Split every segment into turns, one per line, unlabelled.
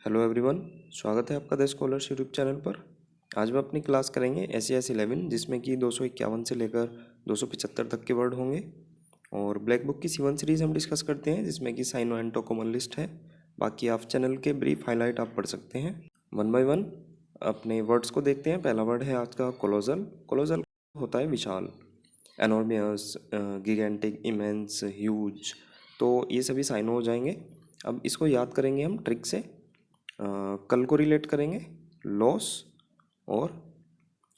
Hello everyone, स्वागत है आपका द स्कॉलर्स यूट्यूब चैनल पर। आज हम अपनी क्लास करेंगे SES 11 जिसमें कि 251 से लेकर 275 तक के वर्ड होंगे। और ब्लैक बुक की C1 सीरीज़ हम डिस्कस करते हैं जिसमें कि साइनो एंटो कॉमन लिस्ट है। बाकी आप चैनल के ब्रीफ हाईलाइट आप पढ़ सकते हैं। वन बाय वन अपने वर्ड्स को देखते हैं। पहला वर्ड है आज का कोलोजल। कोलोजल होता है विशाल, एनॉर्मियस, गिगेंटिक, इमेंस, ह्यूज। तो ये सभी साइनो हो जाएंगे। अब इसको याद करेंगे हम ट्रिक से। कल को रिलेट करेंगे लॉस और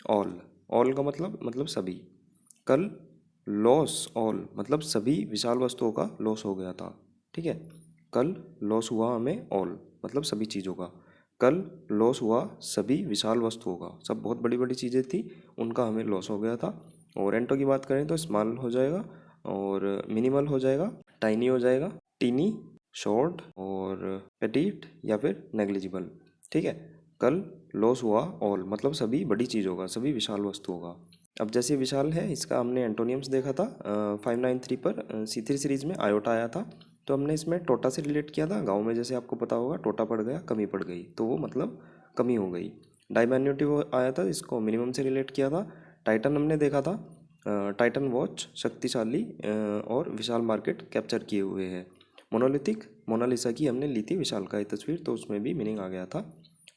ऑल। ऑल का मतलब सभी। कल लॉस ऑल मतलब सभी विशाल वस्तुओं का लॉस हो गया था। ठीक है, कल लॉस हुआ हमें ऑल मतलब सभी चीज़ों का। कल लॉस हुआ सभी विशाल वस्तुओं का, सब बहुत बड़ी बड़ी चीज़ें थी उनका हमें लॉस हो गया था। और एंटो की बात करें तो स्मॉल हो जाएगा और मिनिमल हो जाएगा, टाइनी हो जाएगा, टीनी, शॉर्ट और पेटीट या फिर नेग्लिजिबल। ठीक है, कल लॉस हुआ ऑल मतलब सभी बड़ी चीज़ों का, सभी विशाल वस्तुओं का। अब जैसे विशाल है इसका हमने एंटोनियम्स देखा था 593 पर C3 सीरीज में आयोटा आया था। तो हमने इसमें टोटा से रिलेट किया था। गांव में जैसे आपको पता होगा टोटा पड़ गया, कमी पड़ गई, तो वो मतलब कमी हो गई। डाइमिन्यूटिव आया था, इसको मिनिमम से रिलेट किया था। टाइटन हमने देखा था, टाइटन वॉच शक्तिशाली और विशाल मार्केट कैप्चर किए हुए है। मोनोलिथिक, मोनालिसा की हमने ली थी विशालकाय तस्वीर, तो उसमें भी मीनिंग आ गया था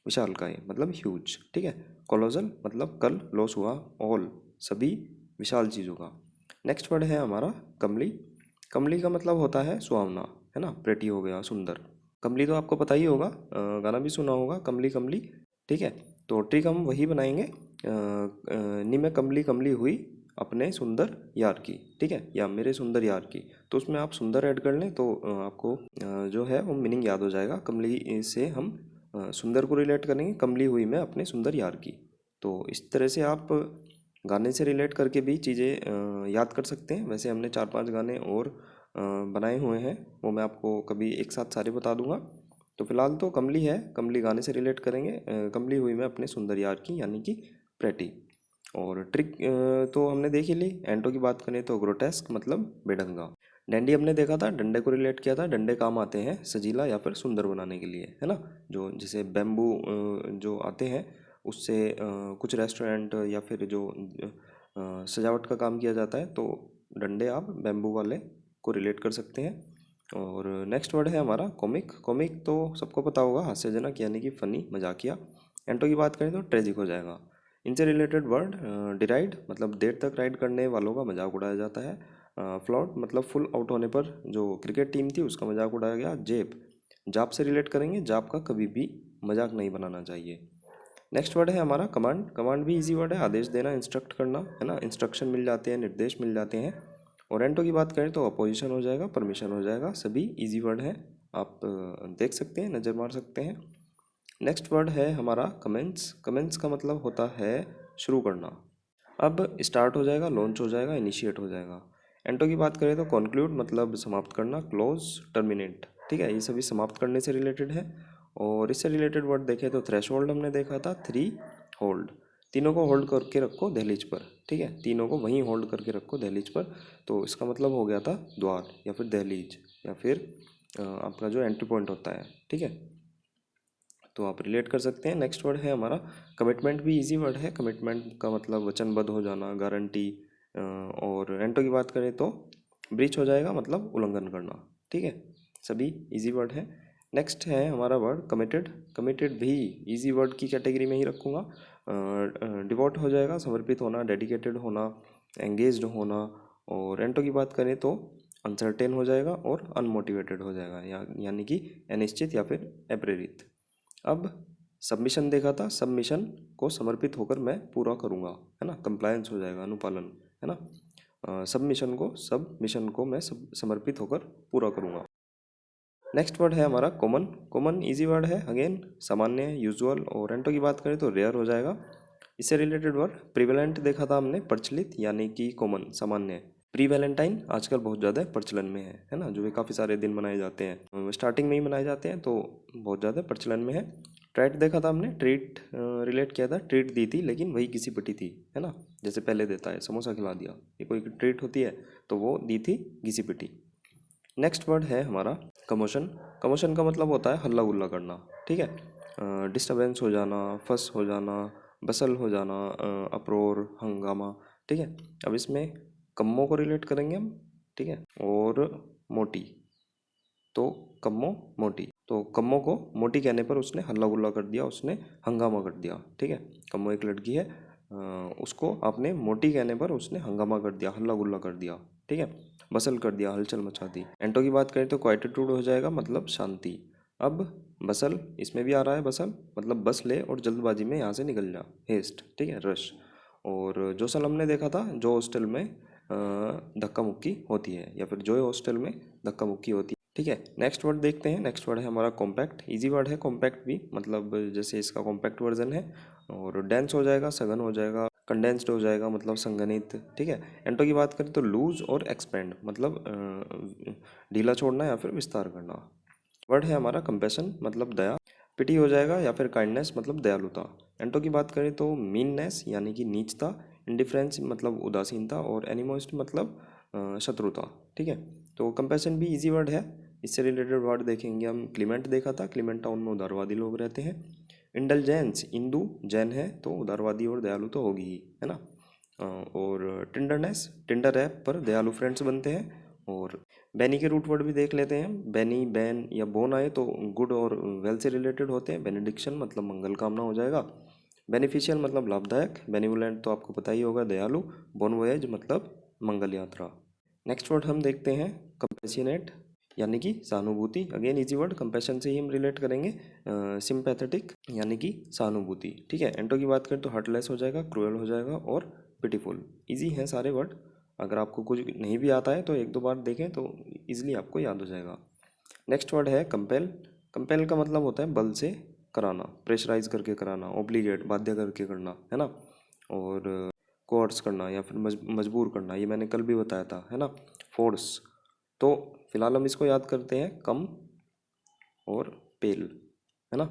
विशालकाय मतलब ह्यूज। ठीक है, कोलोजल मतलब कल लॉस हुआ ऑल सभी विशाल चीज़ों का। नेक्स्ट वर्ड है हमारा कमली। कमली का मतलब होता है सुहावना, है ना, प्रेटी हो गया, सुंदर। कमली तो आपको पता ही होगा, गाना भी सुना होगा, कमली कमली। ठीक है, तो ट्रिक हम वही बनाएंगे, नी में कमली कमली हुई अपने सुंदर यार की। ठीक है, या मेरे सुंदर यार की। तो उसमें आप सुंदर ऐड कर लें तो आपको जो है वो मीनिंग याद हो जाएगा। कमली से हम सुंदर को रिलेट करेंगे, कमली हुई मैं अपने सुंदर यार की। तो इस तरह से आप गाने से रिलेट करके भी चीज़ें याद कर सकते हैं। वैसे हमने 4-5 गाने और बनाए हुए हैं, वो मैं आपको कभी एक साथ सारे बता दूंगा। तो फिलहाल तो कमली है, कमली गाने से रिलेट करेंगे, कमली हुई मैं अपने सुंदर यार की यानी कि प्रेटी। और ट्रिक तो हमने देख ही ली। एंटो की बात करें तो ग्रोटेस्क मतलब बेढंगा। डंडी हमने देखा था, डंडे को रिलेट किया था। डंडे काम आते हैं सजीला या फिर सुंदर बनाने के लिए, है ना। जो जैसे बैम्बू जो आते हैं उससे कुछ रेस्टोरेंट या फिर जो सजावट का काम किया जाता है, तो डंडे आप बैम्बू वाले को रिलेट कर सकते हैं। और नेक्स्ट वर्ड है हमारा कॉमिक। कॉमिक तो सबको पता होगा, हास्यजनक यानी कि फनी, मजाकिया। एंटो की बात करें तो ट्रेजिक हो जाएगा। इनसे रिलेटेड वर्ड डिराइड मतलब देर तक राइड करने वालों का मजाक उड़ाया जाता है। फ्लॉट मतलब फुल आउट होने पर जो क्रिकेट टीम थी उसका मजाक उड़ाया गया। जेब, जाप से रिलेट करेंगे, जाप का कभी भी मजाक नहीं बनाना चाहिए। नेक्स्ट वर्ड है हमारा कमांड। कमांड भी इजी वर्ड है, आदेश देना, इंस्ट्रक्ट करना, है ना। इंस्ट्रक्शन मिल जाते हैं, निर्देश मिल जाते हैं। और एंटो की बात करें तो अपोजिशन हो जाएगा, परमिशन हो जाएगा। सभी इजी वर्ड हैं, आप देख सकते हैं, नज़र मार सकते हैं। नेक्स्ट वर्ड है हमारा कमेंट्स। कमेंट्स का मतलब होता है शुरू करना। अब स्टार्ट हो जाएगा, लॉन्च हो जाएगा, इनिशिएट हो जाएगा। एंटो की बात करें तो कंक्लूड मतलब समाप्त करना, क्लोज, टर्मिनेट। ठीक है, ये सभी समाप्त करने से रिलेटेड है। और इससे रिलेटेड वर्ड देखें तो थ्रेशोल्ड हमने देखा था, थ्री होल्ड, तीनों को होल्ड करके रखो दहलीज पर। ठीक है, तीनों को वहीं होल्ड करके रखो दहलीज पर। तो इसका मतलब हो गया था द्वार या फिर दहलीज या फिर आपका जो एंट्री पॉइंट होता है। ठीक है, तो आप रिलेट कर सकते हैं। नेक्स्ट वर्ड है हमारा कमिटमेंट। भी इजी वर्ड है, कमिटमेंट का मतलब वचनबद्ध हो जाना, गारंटी। और एंटो की बात करें तो ब्रीच हो जाएगा मतलब उल्लंघन करना। ठीक है, सभी इजी वर्ड है। नेक्स्ट है हमारा वर्ड कमिटेड। कमिटेड भी इजी वर्ड की कैटेगरी में ही रखूँगा। डिवोट हो जाएगा, समर्पित होना, डेडिकेटेड होना, एंगेज्ड होना। और एंटो की बात करें तो अनसर्टेन हो जाएगा और अनमोटिवेटेड हो जाएगा, यानी कि अनिश्चित या फिर अप्रेरित। अब सबमिशन देखा था, सबमिशन को समर्पित होकर मैं पूरा करूँगा, है ना, कंप्लायंस हो जाएगा, अनुपालन, है ना। सब मिशन को मैं समर्पित होकर पूरा करूँगा। नेक्स्ट वर्ड है हमारा कॉमन। कॉमन इजी वर्ड है, अगेन सामान्य, यूजुअल। और एंटो की बात करें तो रेयर हो जाएगा। इससे रिलेटेड वर्ड प्रिवेलेंट देखा था हमने, प्रचलित यानी कि कॉमन, सामान्य। प्री वैलेंटाइन आजकल बहुत ज़्यादा प्रचलन में है ना, जो भी काफ़ी सारे दिन मनाए जाते हैं, स्टार्टिंग में ही मनाए जाते हैं, तो बहुत ज़्यादा प्रचलन में है। ट्रैट देखा था हमने, ट्रीट रिलेट किया था, ट्रीट दी थी लेकिन वही घिसी पिटी थी, है ना। जैसे पहले देता है, समोसा खिला दिया, ये कोई ट्रीट होती है, तो वो दी थी घिसी पिटी। नेक्स्ट वर्ड है हमारा कमोशन। कमोशन का मतलब होता है हल्ला गुल्ला करना, ठीक है। डिस्टर्बेंस हो जाना, फस हो जाना, बसल हो जाना, अप्रोर, हंगामा। ठीक है। अब इसमें कम्मों को रिलेट करेंगे हम। ठीक है। और मोटी, तो कम्मो मोटी, तो कम्मो को मोटी कहने पर उसने हल्ला गुल्ला कर दिया, उसने हंगामा कर दिया। ठीक है। कम्मो एक लड़की है, उसको आपने मोटी कहने पर उसने हंगामा कर दिया, हल्ला गुल्ला कर दिया। ठीक है। बसल कर दिया, हलचल मचा दी। एंटो की बात करें तो क्वाइटेट्यूड हो जाएगा, मतलब शांति। अब बसल, इसमें भी आ रहा है बसल, मतलब बस ले और जल्दबाजी में यहाँ से निकल जा, हेस्ट। ठीक है, रश। और जोसल हमने देखा था, जो हॉस्टल में धक्का मुक्की होती है, या फिर जो हॉस्टल में धक्का मुक्की होती है। ठीक है। नेक्स्ट वर्ड देखते हैं। नेक्स्ट वर्ड है हमारा कॉम्पैक्ट। इजी वर्ड है कॉम्पैक्ट भी, मतलब जैसे इसका कॉम्पैक्ट वर्जन है। और डेंस हो जाएगा, सघन हो जाएगा, कंडेंस्ड हो जाएगा, मतलब संघनित। ठीक है। एंटो की बात करें तो लूज और एक्सपेंड, मतलब ढीला छोड़ना या फिर विस्तार करना। वर्ड है हमारा कंपैशन, मतलब दया। पिटी हो जाएगा, या फिर काइंडनेस, मतलब दयालुता। एंटो की बात करें तो मीननेस, यानी कि नीचता। इंडिफरेंस, मतलब उदासीनता। और एनिमोस्ट, मतलब शत्रुता। ठीक है। तो कंपैशन भी इजी वर्ड है। इससे रिलेटेड वर्ड देखेंगे हम। क्लीमेंट देखा था, क्लीमेंट टाउन में उदारवादी लोग रहते हैं। इंडलजेंस, इंदु जैन है तो उदारवादी और दयालु तो होगी ही, है ना। और टिंडरनेस, टिंडर ऐप पर दयालु फ्रेंड्स बनते हैं। और बैनी के रूट वर्ड भी देख लेते हैं। बैनी, बैन या बोन आए तो गुड और वेल से रिलेटेड होते हैं। बेनिडिक्शन, मतलब मंगल कामना हो जाएगा। बेनिफिशियल, मतलब लाभदायक। बेनिवोलेंट तो आपको पता ही होगा, दयालु। बोन वोएज, मतलब मंगल यात्रा। नेक्स्ट वर्ड हम देखते हैं कंपेशनेट, यानी कि सहानुभूति। अगेन इजी वर्ड, कंपैशन से ही हम रिलेट करेंगे। सिंपैथेटिक, यानी कि सहानुभूति। ठीक है। एंटो की बात करें तो हार्टलेस हो जाएगा, क्रूएल हो जाएगा, और पिटीफुल। इजी हैं सारे वर्ड। अगर आपको कुछ नहीं भी आता है तो एक दो बार देखें तो इजीली आपको याद हो जाएगा। नेक्स्ट वर्ड है कंपेल। कंपेल का मतलब होता है बल से कराना, प्रेशराइज करके कराना, ऑब्लिगेट, बाध्य करके करना, है ना। और कोर्स करना या फिर मजबूर करना, ये मैंने कल भी बताया था, है ना। फोर्स। तो फिलहाल हम इसको याद करते हैं, कम और पेल, है ना।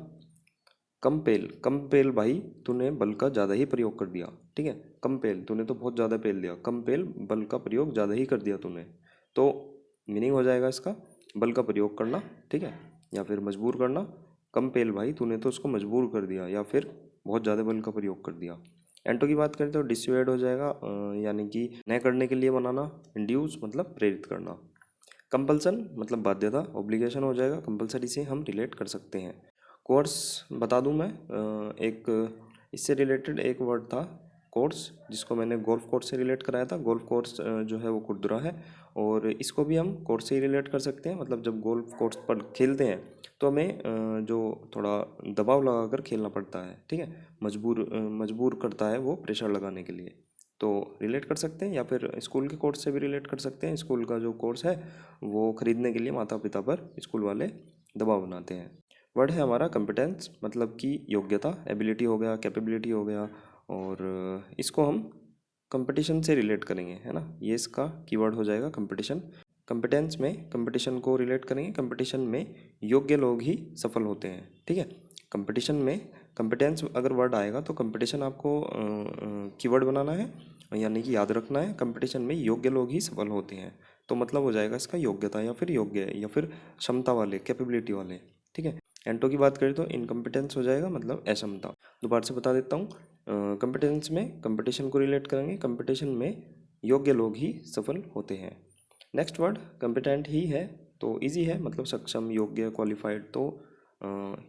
कम पेल, कम पेल भाई, तूने बल का ज़्यादा ही प्रयोग कर दिया। ठीक है। कम पेल, तूने तो बहुत ज़्यादा पेल दिया। कम पेल, बल का प्रयोग ज़्यादा ही कर दिया तूने। तो मीनिंग हो जाएगा इसका, बल का प्रयोग करना। ठीक है। या फिर मजबूर करना। कम पेल भाई, तूने तो उसको मजबूर कर दिया, या फिर बहुत ज़्यादा बल का प्रयोग कर दिया। एंटो की बात करें तो डिसुएड हो जाएगा, यानी कि न करने के लिए मनाना। इंड्यूस, मतलब प्रेरित करना। कंपल्सन, मतलब बाध्यता, ऑब्लिगेशन हो जाएगा। कंपल्सरी से हम रिलेट कर सकते हैं। कोर्स बता दूं मैं, एक इससे रिलेटेड एक वर्ड था कोर्स, जिसको मैंने गोल्फ कोर्स से रिलेट कराया था। गोल्फ कोर्स जो है वो खुरदुरा है, और इसको भी हम कोर्स से ही रिलेट कर सकते हैं। मतलब जब गोल्फ कोर्स पर खेलते हैं तो हमें जो थोड़ा दबाव लगा कर खेलना पड़ता है। ठीक है। मजबूर करता है वो प्रेशर लगाने के लिए, तो रिलेट कर सकते हैं। या फिर स्कूल के कोर्स से भी रिलेट कर सकते हैं। स्कूल का जो कोर्स है वो खरीदने के लिए माता पिता पर स्कूल वाले दबाव बनाते हैं। वर्ड है हमारा कंपिटेंस, मतलब कि योग्यता, एबिलिटी हो गया, कैपेबिलिटी हो गया। और इसको हम कंपटीशन से रिलेट करेंगे, है ना। ये इसका कीवर्ड हो जाएगा, कंपटीशन। कंपिटेंस में कंपटीशन को रिलेट करेंगे। कंपटीशन में योग्य लोग ही सफल होते हैं। ठीक है। कंपटीशन में कंपिटेंस अगर वर्ड आएगा तो कंपटीशन आपको कीवर्ड बनाना है, यानी कि याद रखना है। कंपटीशन में योग्य लोग ही सफल होते हैं, तो मतलब हो जाएगा इसका योग्यता, या फिर योग्य, या फिर क्षमता वाले, कैपेबिलिटी वाले। ठीक है। एंटो की बात करें तो इनकम्पिटेंस हो जाएगा, मतलब अक्षमता। दोबारा से बता देता हूँ, कंपिटेंस में कंपटीशन को रिलेट करेंगे। कंपटीशन में योग्य लोग ही सफल होते हैं। नेक्स्ट वर्ड कंपिटेंट ही है, तो इजी है, मतलब सक्षम, योग्य, क्वालिफाइड, तो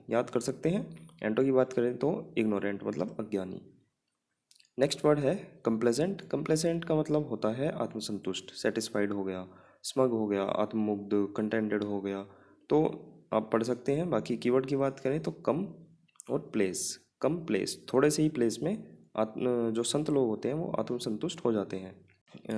याद कर सकते हैं। एंटो की बात करें तो इग्नोरेंट, मतलब अज्ञानी। नेक्स्ट वर्ड है कंप्लेजेंट। कंप्लेजेंट का मतलब होता है आत्मसंतुष्ट, सेटिस्फाइड हो गया, स्मग हो गया, आत्ममुग्ध, कंटेंटेड हो गया। तो आप पढ़ सकते हैं। बाकी कीवर्ड की बात करें तो कम और प्लेस। कम प्लेस, थोड़े से ही प्लेस में आत्म जो संत लोग होते हैं वो आत्मसंतुष्ट हो जाते हैं।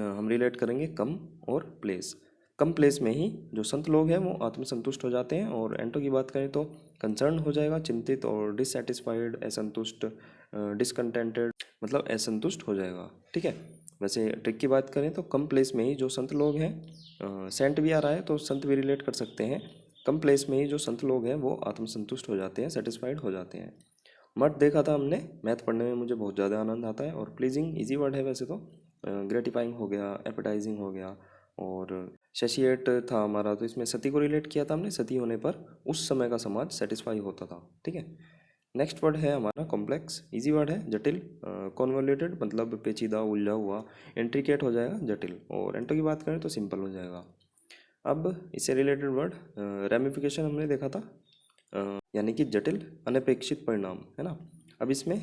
हम रिलेट करेंगे कम और प्लेस। कम प्लेस में ही जो संत लोग हैं वो आत्मसंतुष्ट हो जाते हैं। और एंटो की बात करें तो कंसर्न हो जाएगा, चिंतित, और डिससेटिस्फाइड, असंतुष्ट, डिसकंटेंटेड, मतलब असंतुष्ट हो जाएगा। ठीक है। वैसे ट्रिक की बात करें तो कम प्लेस में ही जो संत लोग हैं, सेंट भी आ रहा है तो संत भी रिलेट कर सकते हैं। कम प्लेस में ही जो संत लोग हैं वो आत्मसंतुष्ट हो जाते हैं, सेटिस्फाइड हो जाते हैं। मर्द देखा था हमने, मैथ पढ़ने में मुझे बहुत ज़्यादा आनंद आता है। और प्लीजिंग इजी वर्ड है वैसे तो। ग्रेटिफाइंग हो गया, एपेटाइजिंग हो गया, और सेशिएट था हमारा, तो इसमें सती को रिलेट किया था हमने। सती होने पर उस समय का समाज सेटिस्फाई होता था, ठीक है। नेक्स्ट वर्ड है हमारा कॉम्प्लेक्स। इजी वर्ड है, जटिल। कॉन्वोल्यूटेड मतलब पेचीदा, उलझा हुआ। इंट्रिकेट हो जाएगा जटिल। और एंटो की बात करें तो सिंपल हो जाएगा। अब इससे रिलेटेड वर्ड रेमिफिकेशन हमने देखा था, यानी कि जटिल अनपेक्षित परिणाम, है ना। अब इसमें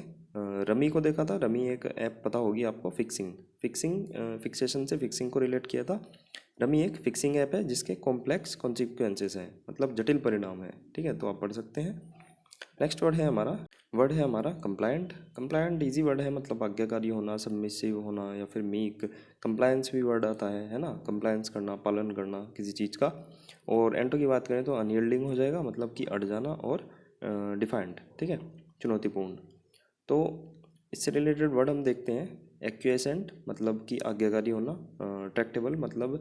रमी को देखा था। रमी एक ऐप पता होगी आपको, फिक्सेशन से फिक्सिंग को रिलेट किया था। रमी एक फिक्सिंग ऐप है जिसके कॉम्प्लेक्स कॉन्सिक्वेंसेस हैं, मतलब जटिल परिणाम है, ठीक है, तो आप पढ़ सकते हैं। नेक्स्ट वर्ड है हमारा कंप्लायंट। कंप्लायंट इजी वर्ड है, मतलब आज्ञाकारी होना, सबमिसिव होना या फिर मीक। कंप्लायंस भी वर्ड आता है ना, कंप्लायंस करना, पालन करना किसी चीज़ का। और एंटो की बात करें तो अनयील्डिंग हो जाएगा, मतलब कि अड़ जाना। और डिफाइंड, ठीक है, चुनौतीपूर्ण। तो इससे रिलेटेड वर्ड हम देखते हैं। एक्यूएसेंट मतलब कि आज्ञाकारी होना। ट्रैक्टेबल मतलब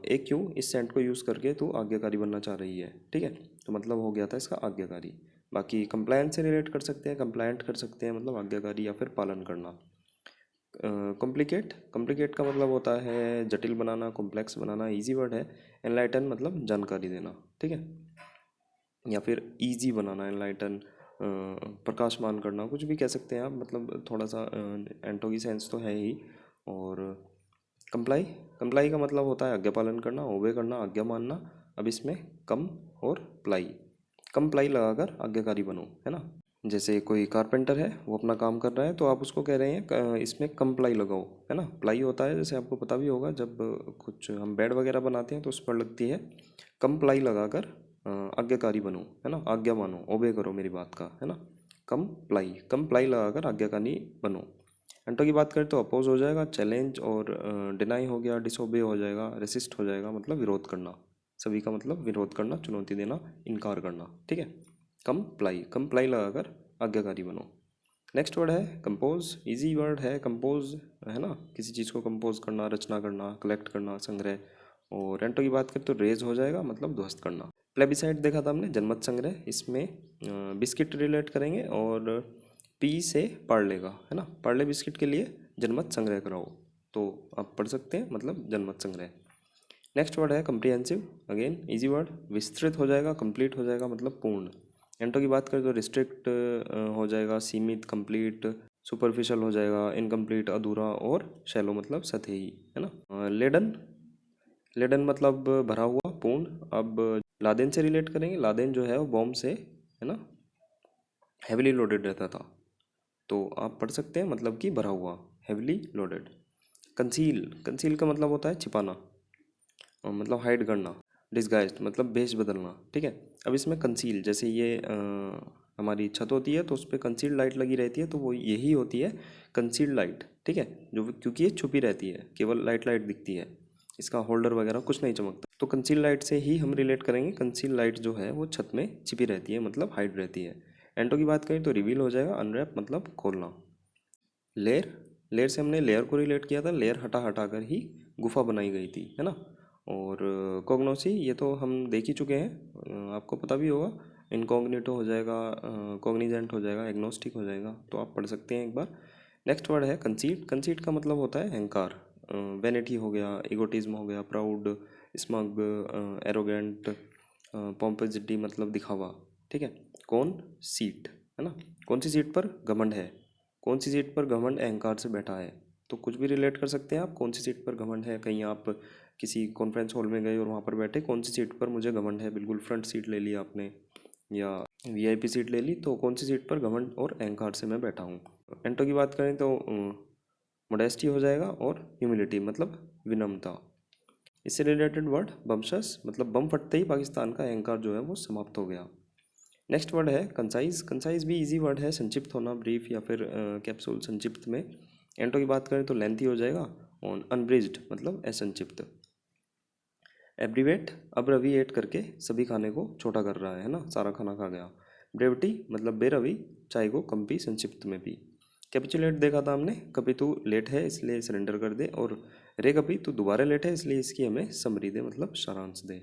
एक क्यों इस सेंट को यूज़ करके तू आज्ञाकारी बनना चाह रही है, ठीक है, तो मतलब हो गया था इसका आज्ञाकारी। बाकी कंप्लायंस से रिलेट कर सकते हैं, कंप्लायंट कर सकते हैं, मतलब आज्ञाकारी या फिर पालन करना। कॉम्प्लिकेट, कॉम्प्लिकेट का मतलब होता है जटिल बनाना, कॉम्प्लेक्स बनाना। इजी वर्ड है। एनलाइटन मतलब जानकारी देना, ठीक है, या फिर इजी बनाना। एनलाइटन प्रकाशमान करना, कुछ भी कह सकते हैं आप, मतलब थोड़ा सा एंटो की सेंस तो है ही। और कंप्लाई, कंप्लाई का मतलब होता है आज्ञा पालन करना, ओबे करना, आज्ञा मानना। अब इसमें कम और प्लाई, कम प्लाई लगाकर आज्ञाकारी बनो, है ना। जैसे कोई कारपेंटर है, वो अपना काम कर रहा है, तो आप उसको कह रहे हैं इसमें कम प्लाई लगाओ, है ना। प्लाई होता है, जैसे आपको पता भी होगा, जब कुछ हम बेड वगैरह बनाते हैं तो उस पर लगती है। कम प्लाई लगाकर आज्ञाकारी बनो, है ना, आज्ञा मानो, ओबे करो मेरी बात का, है ना। कम प्लाई लगाकर आज्ञाकारी बनो। एंटो की बात करें तो अपोज हो जाएगा, चैलेंज। और डिनाई हो गया, डिसोबे हो जाएगा, रेसिस्ट हो जाएगा, मतलब विरोध करना। सभी का मतलब विरोध करना, चुनौती देना, इनकार करना, ठीक है। कम प्लाई लगाकर आज्ञाकारी बनो। नेक्स्ट वर्ड है कंपोज। इजी वर्ड है कंपोज, है ना, किसी चीज़ को कंपोज करना, रचना करना, कलेक्ट करना, संग्रह। और एंटो की बात करें तो रेज हो जाएगा, मतलब ध्वस्त करना। प्लेबिसाइड देखा था हमने, जनमत संग्रह। इसमें बिस्किट रिलेट करेंगे और पी से पार्ले का, है ना, पार्ले बिस्किट के लिए जनमत संग्रह कराओ, तो आप पढ़ सकते हैं, मतलब जनमत संग्रह। नेक्स्ट वर्ड है कंप्रिहेंसिव। अगेन इजी वर्ड, विस्तृत हो जाएगा, कंप्लीट हो जाएगा, मतलब पूर्ण। एंटो की बात करें तो रिस्ट्रिक्ट हो जाएगा, सीमित, कंप्लीट। सुपरफिशियल हो जाएगा, इनकम्प्लीट, अधूरा। और शैलो मतलब सतही, है ना। लेडन, लेडन मतलब भरा हुआ, पूर्ण। अब लादेन से रिलेट करेंगे। लादेन जो है वो बॉम्ब से, है ना, हैविली लोडेड रहता था, तो आप पढ़ सकते हैं, मतलब कि भरा हुआ, हैविली लोडेड। कंसील, कंसील का मतलब होता है छिपाना, मतलब हाइड करना। डिस्गाइज्ड मतलब भेष बदलना, ठीक है। अब इसमें कंसील, जैसे ये हमारी छत होती है तो उस पर कंसील्ड लाइट लगी रहती है, तो वो यही होती है कंसील्ड लाइट, ठीक है, जो क्योंकि ये छुपी रहती है, केवल लाइट लाइट दिखती है, इसका होल्डर वगैरह कुछ नहीं चमकता। तो कंसील लाइट से ही हम रिलेट करेंगे। कंसील लाइट जो है वो छत में छिपी रहती है, मतलब हाइड रहती है। एंटो की बात करें तो रिवील हो जाएगा, अनरैप मतलब खोलना। लेयर, लेयर से हमने लेयर को रिलेट किया था। लेयर हटा हटा कर ही गुफा बनाई गई थी, है ना। और कोग्नोसी, ये तो हम देख ही चुके हैं, आपको पता भी होगा। इनकॉग्निटो हो जाएगा, कॉग्निजेंट हो जाएगा, एग्नोस्टिक हो जाएगा, तो आप पढ़ सकते हैं एक बार। नेक्स्ट वर्ड है कंसीट। कंसीट का मतलब होता है अहंकार। वैनिटी हो गया, इगोटिज्म हो गया, प्राउड, स्मग, एरोगेंट, पॉम्पोसिटी मतलब दिखावा, ठीक है। कौन सीट, है ना, कौन सी सीट पर घमंड है, कौन सी सीट पर घमंड अहंकार से बैठा है, तो कुछ भी रिलेट कर सकते हैं आप। कौन सी सीट पर घमंड है, कहीं आप किसी कॉन्फ्रेंस हॉल में गए और वहाँ पर बैठे, कौन सी सीट पर मुझे घमंड है, बिल्कुल फ्रंट सीट ले ली आपने, या वीआईपी सीट ले ली, तो कौन सी सीट पर घमंड और अहंकार से मैं बैठा हूँ। एंटो की बात करें तो मोडेस्टी हो जाएगा, और ह्यूमिलिटी मतलब विनम्रता। इससे रिलेटेड वर्ड बमशस, मतलब बम फटते ही पाकिस्तान का अहंकार जो है वो समाप्त हो गया। नेक्स्ट वर्ड है कंसाइज। कंसाइज भी इजी वर्ड है, संक्षिप्त होना, ब्रीफ या फिर कैप्सूल, संक्षिप्त में। एंटो की बात करें तो लेंथी हो जाएगा, और अनब्रिज्ड मतलब असंक्षिप्त। एब्रीवेट, अब्रविएट करके सभी खाने को छोटा कर रहा है ना, सारा खाना खा गया। ब्रेविटी मतलब बेरवी, चाय को कम पी, संक्षिप्त में पी। कैपिचुलेट देखा था हमने, कभी तू लेट है इसलिए सरेंडर कर दे, और रे कभी तू दोबारा लेट है इसलिए इसकी हमें समरी दे, मतलब सारांश दे।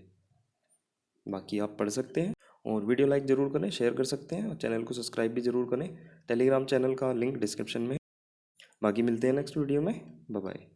बाकी आप पढ़ सकते हैं, और वीडियो लाइक ज़रूर करें, शेयर कर सकते हैं, और चैनल को सब्सक्राइब भी ज़रूर करें। टेलीग्राम चैनल का लिंक डिस्क्रिप्शन में। बाकी मिलते हैं नेक्स्ट वीडियो में, बाय बाय।